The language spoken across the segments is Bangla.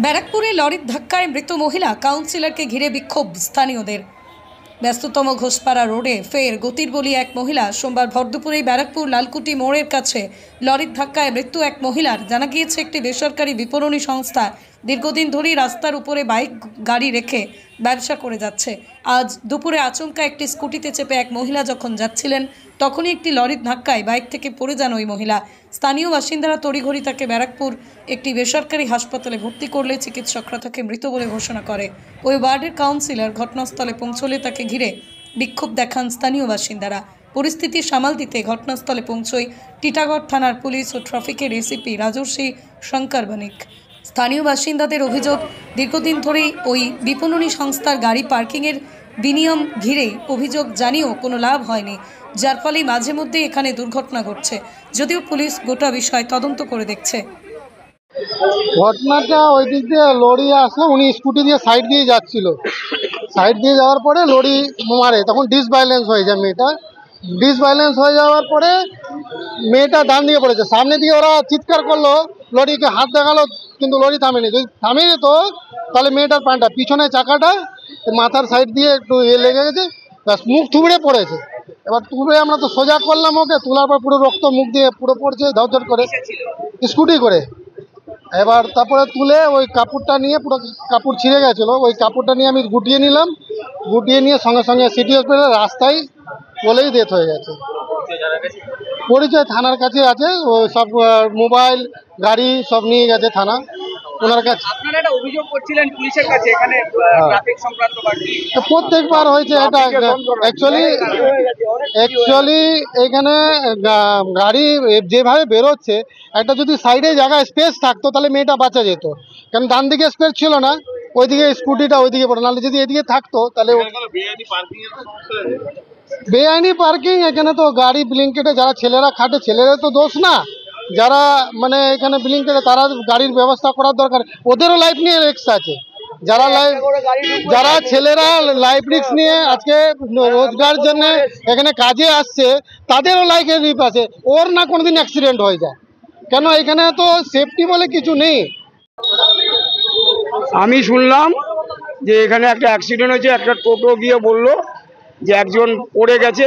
ব্যারাকপুরে লরির ধাক্কায় মৃত মহিলা কাউন্সিলরকে ঘিরে বিক্ষোভ স্থানীয়দের। ব্যস্ততম ঘোষপাড়া রোডে ফের গতির বলি এক মহিলা। সোমবার ভরদুপুরে ব্যারাকপুর লালকুটি মোড়ের কাছে লরির ধাক্কায় মৃত্যু এক মহিলার। জানা গিয়েছে, একটি বেসরকারি বিপণনী সংস্থা দীর্ঘদিন ধরেই রাস্তার উপরে বাইক গাড়ি রেখে ব্যবসা করে যাচ্ছে। আজ দুপুরে আচমকা একটি স্কুটিতে চেপে এক মহিলা যখন যাচ্ছিলেন, তখনই একটি লরির ধাক্কায় বাইক থেকে পড়ে যান ওই মহিলা। স্থানীয় বাসিন্দারা তড়িঘড়ি তাকে ব্যারাকপুর একটি বেসরকারি হাসপাতালে ভর্তি করলে চিকিৎসকরা তাকে মৃত বলে ঘোষণা করে। ওই ওয়ার্ডের কাউন্সিলর ঘটনাস্থলে পৌঁছলে তাকে ঘিরে বিক্ষোভ দেখান স্থানীয় বাসিন্দারা। পরিস্থিতি সামাল দিতে ঘটনাস্থলে পৌঁছয় টিটাগড় থানার পুলিশ ও ট্রাফিকের এসিপি রাজর্ষি শঙ্কর বণিক। স্থানীয় বাসিন্দাদের অভিযোগ, দীর্ঘদিন ধরেই ওই বিপণনী সংস্থার গাড়ি পার্কিংয়ের বিনিয়ম ঘিরে অভিযোগ জানিয়েও কোনো লাভ হয়নি, যার ফলে মাঝে মধ্যে এখানে দুর্ঘটনা ঘটছে। যদিও পুলিশ গোটা বিষয় তদন্ত করে দেখছে। ঘটনাটা ওই দিক দিয়ে লরি আসলো, উনি স্কুটি দিয়ে সাইড দিয়ে যাচ্ছিল। সাইড দিয়ে যাওয়ার পরে লরি মারে, তখন ডিসব্যালেন্স হয়ে যায় মেয়েটা। ডিসব্যালেন্স হয়ে যাওয়ার পরে মেয়েটা ডান দিকে পড়েছে। সামনে দিয়ে ওরা চিৎকার করলো, লরিকে হাত দেখালো, কিন্তু লরি থামেনি। যদি থামে যেত তাহলে মেয়েটার প্যান্টটা পিছনে চাকাটা মাথার সাইড দিয়ে একটু লেগে গেছে, ব্যাস মুখ থুবড়ে পড়েছে। এবার তুলে আমরা তো সোজা করলাম ওকে, তোলার পর পুরো রক্ত মুখ দিয়ে পুরো পড়ছে ধরধর করে, স্কুটি করে। এবার তারপরে তুলে ওই কাপড়টা নিয়ে, পুরো কাপড় ছিঁড়ে গেছিলো, ওই কাপড়টা নিয়ে আমি গুটিয়ে নিলাম। গুটিয়ে নিয়ে সঙ্গে সঙ্গে সিটি হসপিটালে রাস্তায় বলেই ডেথ হয়ে গেছে। পরিচয় থানার কাছে আছে, ওই সব মোবাইল গাড়ি সব নিয়ে গেছে থানা ওনার কাছে। আপনারা একটা অভিযোগ করছিলেন পুলিশের কাছে এখানে ট্রাফিক সংক্রান্ত বাড়তি প্রত্যেকবার হয়েছে এটা। অ্যাকচুয়ালি এখানে গাড়ি যেভাবে বেরোচ্ছে, একটা যদি সাইডে জায়গায় স্পেস থাকতো তাহলে মেয়েটা বাঁচা যেত, কারণ ডান দিকে স্পেস ছিল না, ওইদিকে স্কুটিটা ওইদিকে পড়ে, নাহলে যদি এদিকে থাকতো তাহলে। বেআইনি পার্কিং এখানে তো গাড়ি ব্লিঙ্কেটে যারা ছেলেরা খাটে, ছেলেরা তো দোষ না, যারা মানে এখানে ব্লিঙ্কেটে তারা গাড়ির ব্যবস্থা করার দরকার। ওদেরও লাইফ নিয়ে রিস্ক আছে। যারা ছেলেরা লাইফ রিস্ক নিয়ে আজকে রোজগার জন্য এখানে কাজে আসছে, তাদেরও লাইফের রিস্ক আছে। ওর না কোনোদিন অ্যাক্সিডেন্ট হয়ে যায়, কেন এখানে তো সেফটি বলে কিছু নেই। আমি শুনলাম যে এখানে একটা অ্যাক্সিডেন্ট হয়েছে, একটা টোটো গিয়ে বললো যে একজন পড়ে গেছে,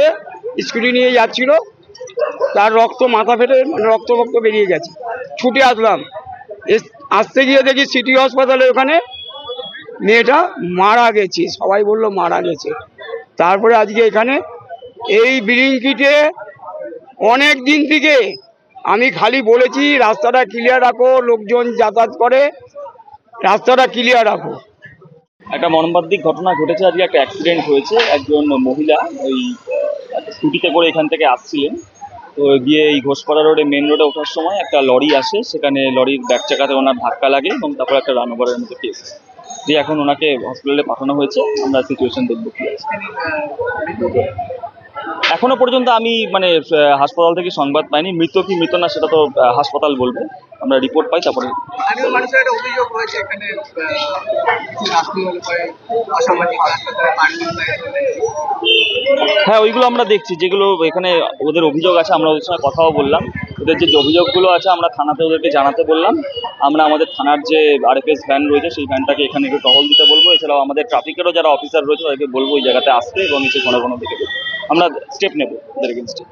স্কুটি নিয়ে যাচ্ছিল, তার রক্ত মাথা ফেটে রক্ত বেরিয়ে গেছে। ছুটে আসলাম, আসতে গিয়ে দেখি সিটি হাসপাতালে ওখানে মেয়েটা মারা গেছে, সবাই বললো মারা গেছে। তারপরে আজকে এখানে এই বিলিংকিটে অনেক দিন থেকে আমি খালি বলেছি রাস্তাটা ক্লিয়ার রাখো, লোকজন যাতায়াত করে, রাস্তাটা ক্লিয়ার রাখো। একটা মর্মান্তিক ঘটনা ঘটেছে আজকে। একটা অ্যাক্সিডেন্ট হয়েছে, একজন মহিলা ওই স্কুটিতে করে এখান থেকে আসছিলেন, তো গিয়ে এই ঘোষপাড়া রোডে মেন রোডে ওঠার সময় একটা লরি আসে, সেখানে লরির ব্যাক চাকাতে ওনার ধাক্কা লাগে এবং তারপর একটা রানওভারের মধ্যে কেস দিয়ে এখন ওনাকে হসপিটালে পাঠানো হয়েছে। আমরা সিচুয়েশন দেখবো কি আছে। এখনো পর্যন্ত আমি হাসপাতাল থেকে সংবাদ পাইনি, মৃত কি মৃত না সেটা তো হাসপাতাল বলবে। আমরা রিপোর্ট পাই তারপরে। হ্যাঁ, ওইগুলো আমরা দেখছি, যেগুলো এখানে ওদের অভিযোগ আছে আমরা ওদের সঙ্গে কথাও বললাম। ওদের যে অভিযোগগুলো আছে আমরা থানাতে ওদেরকে জানাতে বললাম। আমরা আমাদের থানার যে আরএফএস ভ্যান রয়েছে সেই ভ্যানটাকে এখানে একটু টহল দিতে বলবো। এছাড়াও আমাদের ট্রাফিকেরও যারা অফিসার রয়েছে তাদেরকে বলবো ওই জায়গাতে আসতে এবং নিচে কোনো দিকে আমরা স্টেপ নেবো ওদের এগেইনস্টে।